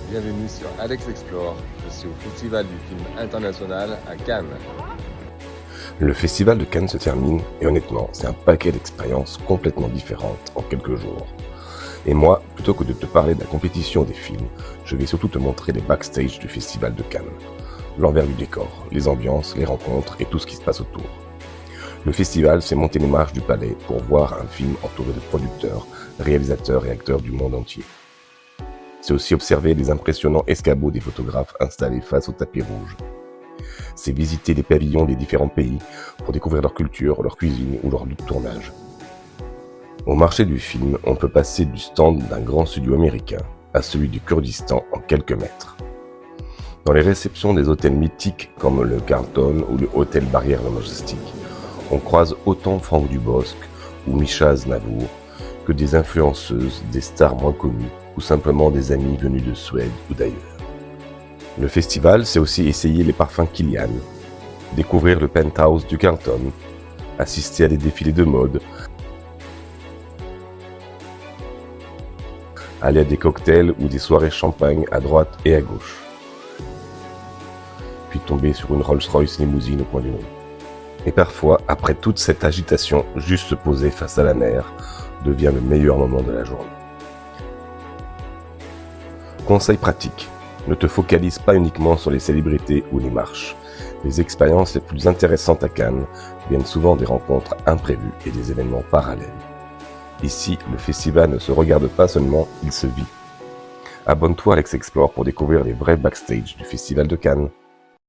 Bienvenue sur Alex Explore, je suis au Festival du film international à Cannes. Le festival de Cannes se termine et honnêtement, c'est un paquet d'expériences complètement différentes en quelques jours. Et moi, plutôt que de te parler de la compétition des films, je vais surtout te montrer les backstage du festival de Cannes. L'envers du décor, les ambiances, les rencontres et tout ce qui se passe autour. Le festival, c'est monter les marches du palais pour voir un film entouré de producteurs, réalisateurs et acteurs du monde entier. C'est aussi observer les impressionnants escabeaux des photographes installés face au tapis rouge. C'est visiter les pavillons des différents pays pour découvrir leur culture, leur cuisine ou leur lieu de tournage. Au marché du film, on peut passer du stand d'un grand studio américain à celui du Kurdistan en quelques mètres. Dans les réceptions des hôtels mythiques comme le Carlton ou le Hôtel Barrière Le Majestic, on croise autant Franck Dubosc ou Misha Aznavour que des influenceuses, des stars moins connues ou simplement des amis venus de Suède ou d'ailleurs. Le festival, c'est aussi essayer les parfums Kilian, découvrir le penthouse du Carlton, assister à des défilés de mode, aller à des cocktails ou des soirées champagne à droite et à gauche, puis tomber sur une Rolls-Royce limousine au coin d'une rue. Et parfois, après toute cette agitation, juste se poser face à la mer devient le meilleur moment de la journée. Conseil pratique, ne te focalise pas uniquement sur les célébrités ou les marches. Les expériences les plus intéressantes à Cannes viennent souvent des rencontres imprévues et des événements parallèles. Ici, le festival ne se regarde pas seulement, il se vit. Abonne-toi à Alex Explore pour découvrir les vrais backstage du Festival de Cannes.